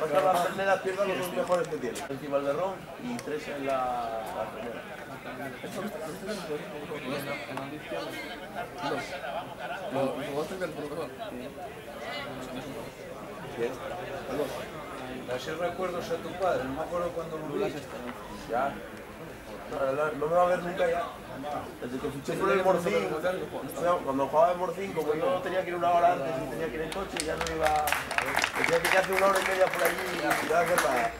pasa la primera pierda los dos mejores que tiene. Encima el Berrón y 3 en la primera. A ver si recuerdos a tu padre, no me acuerdo cuando lo vi. Ya. No me va a ver nunca ya. Desde que fiché por el Morcín, cuando jugaba en Morcín, como yo tenía que ir una hora antes y tenía que ir en coche, ya no iba. Tenía que hacer una hora y media por allí y no iba a hacer nada.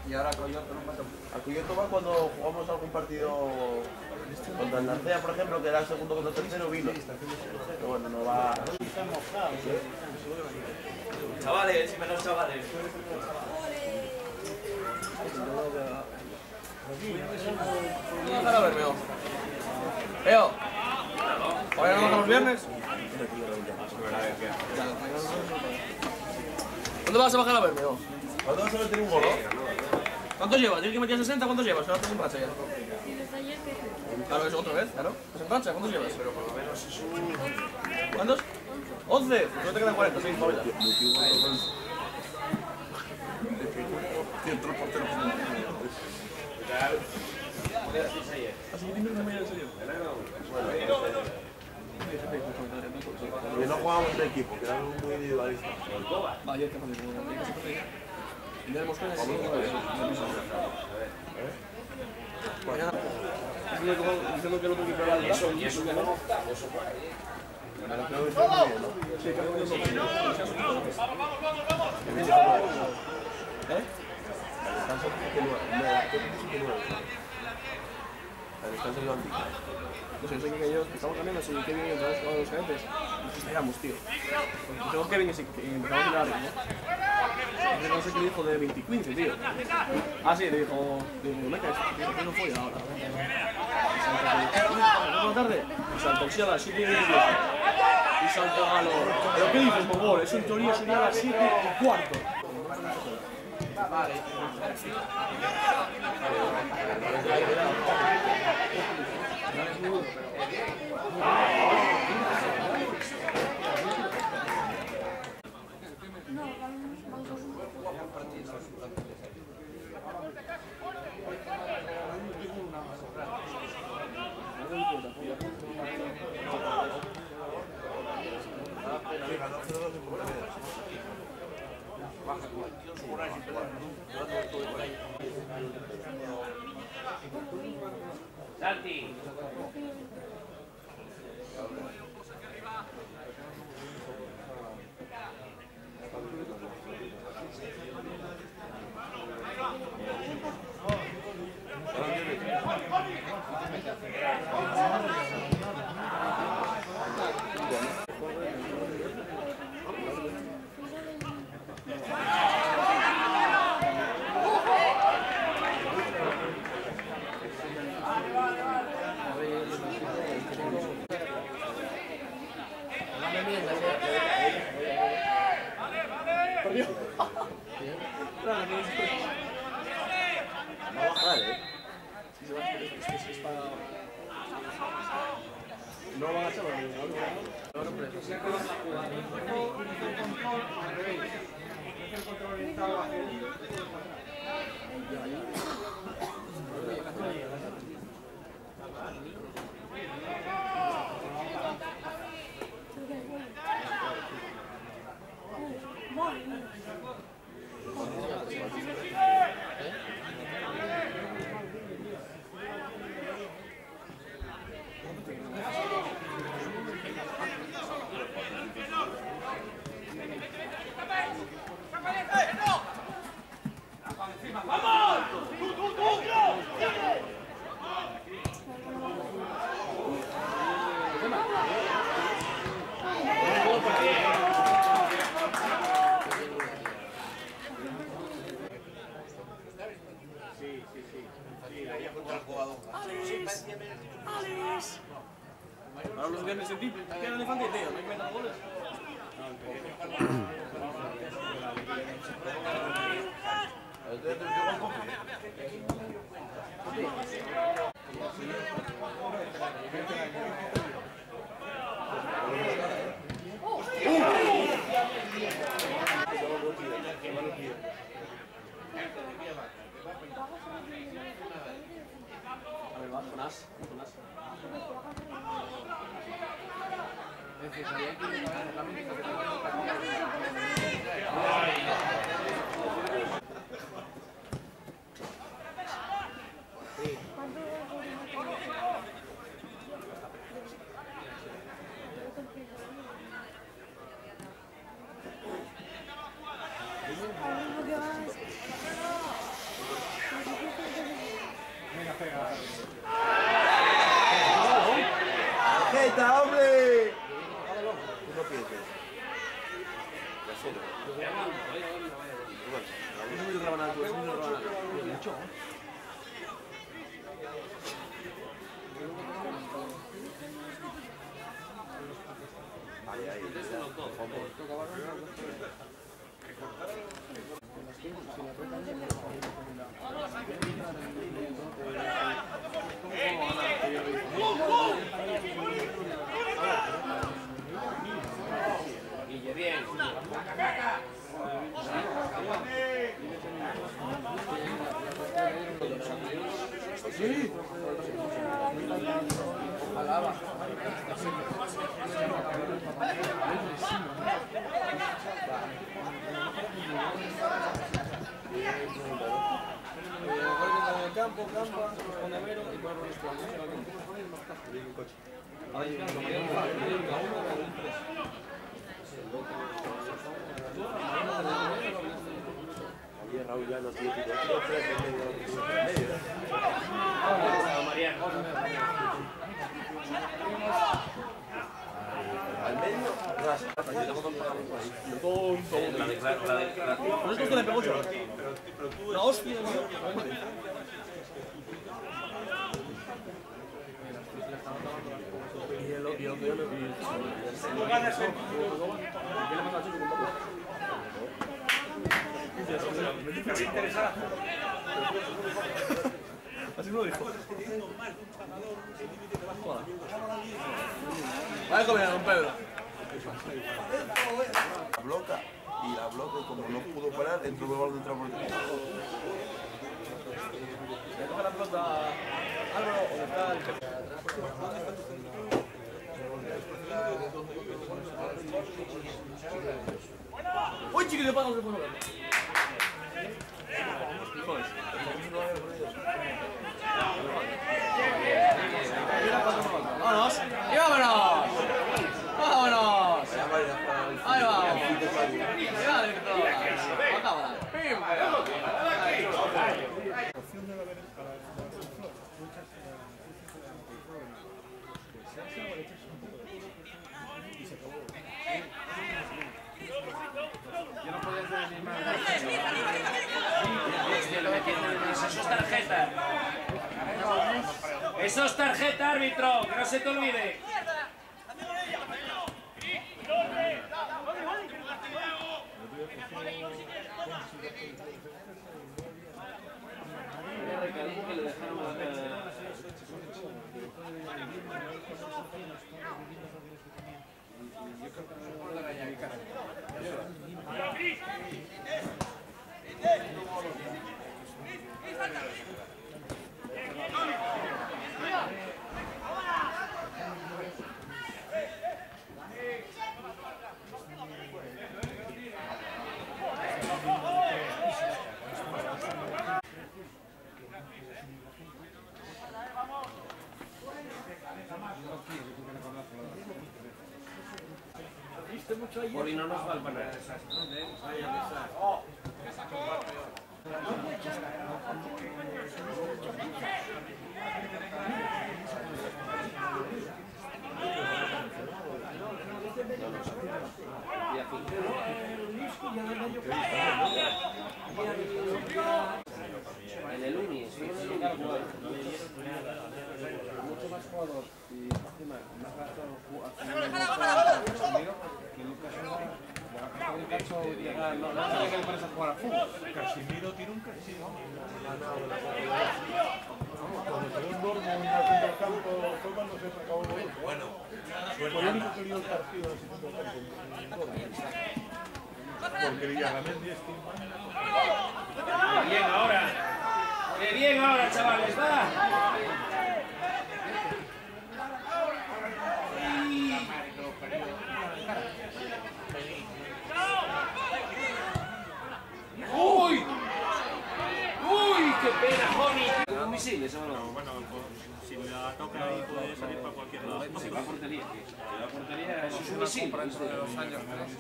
Y ahora Coyote no pasa. A Coyote va cuando jugamos algún partido contra el Narcea, por ejemplo, que era el segundo contra el tercero, vino. Pero bueno, no va. Chavales, menos chavales. Déjala a ver, Meo. Meo. ¿Hoy no los viernes? ¿Dónde vas a bajar a ver, Meo? ¿Cuándo vas a meter un gol? ¿Cuántos llevas? ¿Tienes que meter 60? ¿Cuántos llevas? Ahora estás en racha ya. Claro, eso otra vez, claro. ¿Estás en racha? ¿Cuántos llevas? Pero por lo menos es un... ¿Cuántos? 11. Pues no te quedan 40, sí, favela. Así que dime una media de serio. Porque no jugábamos en equipo, que eran muy individualistas. Vaya, qué fácil. El día de Moscú es así. Mañana. Diciendo que el otro equipo era el brazo. Y eso que no. Sí, que no. ¿Eh? Al descanso iban pica. No sé, sé que ellos estamos cambiando, si Kevin y entramos con los gerentes, nos estallamos, tío. Porque tengo Kevin y empezamos a mirar, ¿no? No sé qué le dijo de 2015, tío. Ah, sí, le dijo, meca, que no fue ahora. Buenas tardes. Y saltó a las 7 y 10. Y saltó a los... ¿Pero qué dices, Mogol? Eso en teoría sería a las 7:15. Vale. Santi. No van a hacerlo, Ahora los viernes en ti, ¿qué era elefante, tío? ¿No hay que meter goles? A ver, va, con as. ¡Tarjeta, hombre! Tú no pienses. Guille, bien. Sí. Alaba. Campo, Ponevero y por los coche. Oye, Raúl ya no tiene medio. Mariano. Al medio, ¿No es que le pegó yo? La hostia, así me lo dijo. Vaya a comer, don Pedro. La bloca y la bloca como no pudo parar, entró el balón dentro por dentro. Le coge la pelota Álvaro o está el jefe. ¡Uy, chiquillo, de pago! Joder. ¡Vámonos! ¡Y vámonos! ¡Vámonos! ¡Ahí vamos! ¡Y dale, todo! ¡Acábala! Yo no podía hacer ni más. Eso es tarjeta. Eso es tarjeta, árbitro. Que no se te olvide. Poli no nos va al panel. En el Uni, sí, mucho más jugador y más gasto que Lucas el cacho llega, no sabe que le parece jugar al fútbol. Casimiro tiene un Casimiro. Cuando se ve un Dormo en la centro del campo, fue cuando se acabó el gol. Bueno, fue el único que vio el partido en el centro del campo. Porque Villagamendi es Timba. ¡Qué bien ahora, chavales! ¡Va! ¡Uy! ¡Uy! ¡Qué pena, Joni! ¿Un misil eso no? Bueno, si la toca ahí puede salir para cualquier lado. Si va a portería. Si va a portería, eso es un misil. De los años 3.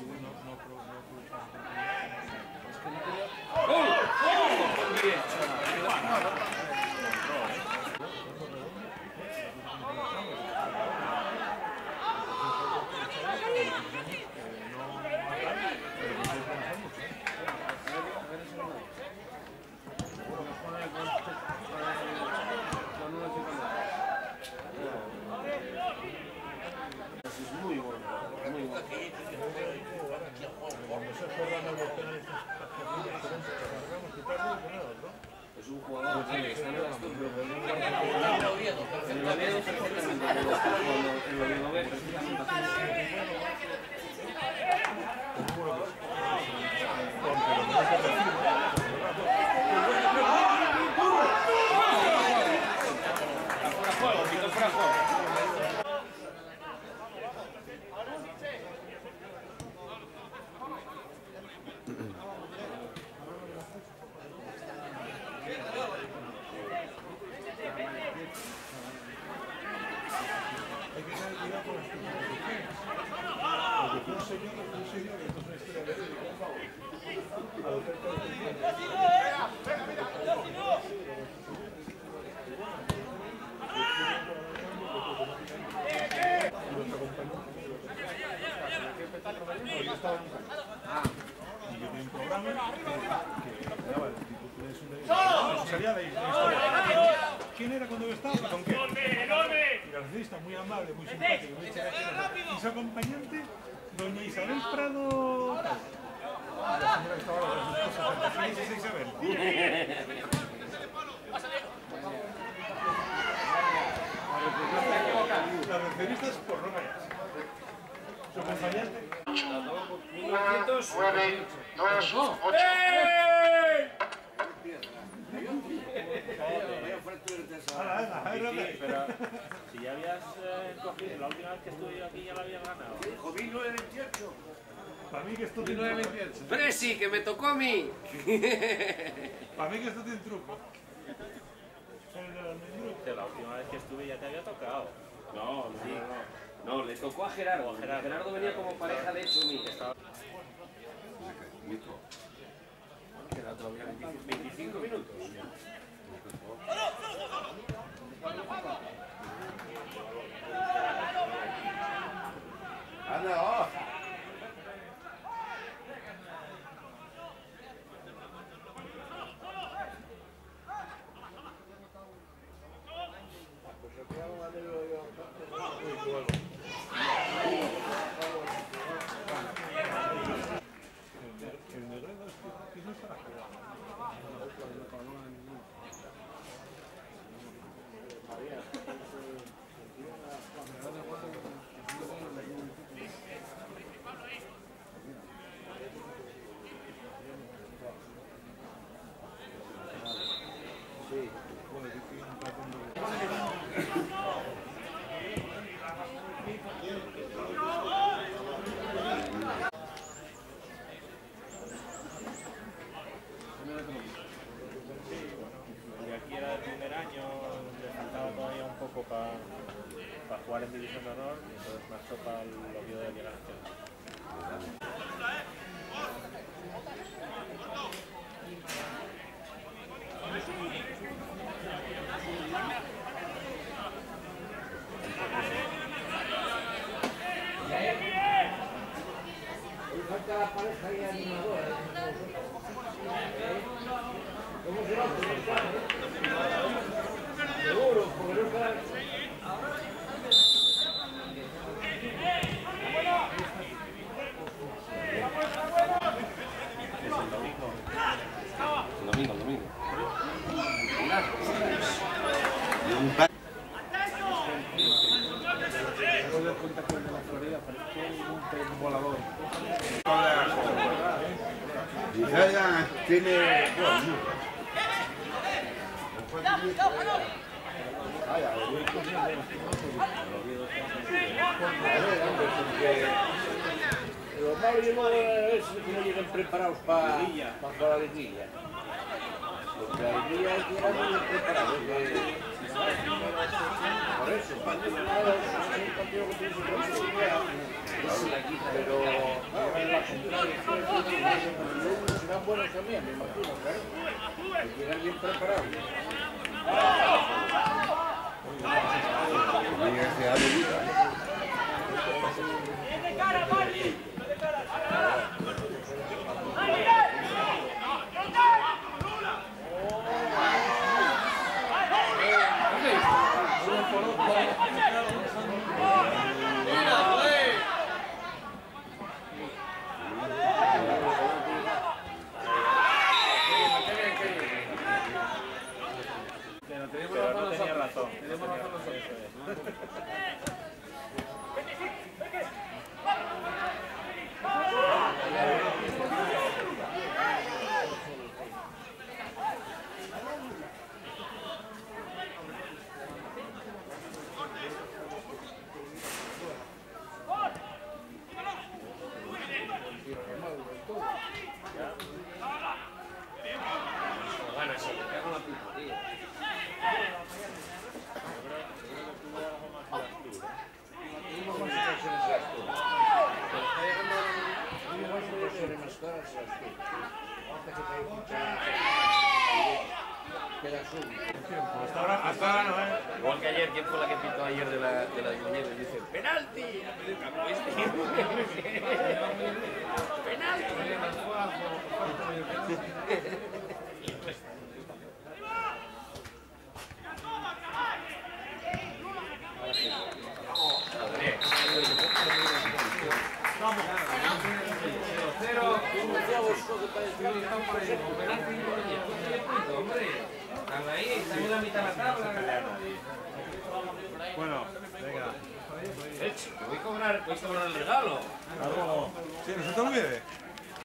¡Oh! ¡Oh! ¡Bien! Es muy bueno, muy bueno. Cuando se juegan a los penales, Es un jugador que está en el Oviedo perfectamente, cuando el Oviedo ve perfectamente ¡Fuera juego, Víctor, fuera juego! hay que tener cuidado con las cosas. Porque fue un señor, esto es una historia verídica. A lo cerca y yo estaba en un canal. Y yo tenía un programa que daba el título de su salía de historia. ¿Quién era cuando yo estaba y con qué? Y la recepcionista muy amable, muy simpática, muy chacachera. Y su acompañante, doña Isabel Prado. La señora que estaba ahora con sus cosas. ¿Quién es esa Isabel? La recepcionista es por no callarse. Su acompañante. 9, 2, 8. Pero si ya habías cogido, la última vez que estuve aquí ya la habías ganado. Jovil 928. Para mí que esto tiene un truco. ¡Presi, que me tocó a mí! Para mí que esto tiene un truco. Que la última vez que estuve ya te había tocado. No, le tocó a Gerardo. Gerardo venía como pareja de hecho mí. Queda todavía 25 minutos. Anda, El Negredo es que no está Y aquí era el primer año, le faltaba todavía un poco para jugar en División de Honor, y entonces marchó para el Oviedo de Liga Nacional. falta la pareja y animadora. ¿Cómo se va a presentar? Seguro, porque no está... Liga tiene... Lo malo es que no lleguen preparados para la liguilla. Porque la liguilla hay que llegar muy preparados. Por eso, el partido que tienes que conseguir, pero la los serán buenos también, me imagino, claro. Hay que llegar bien preparados. Pero no tenía razón. Hasta ahora no, ¿eh? Igual que ayer, ¿quién fue la que pitó ayer de la muñeca? Dice, ¡penalti! ¡Penalti! Bueno, venga. Voy a cobrar el regalo. Algo... Sí, no se te olvide.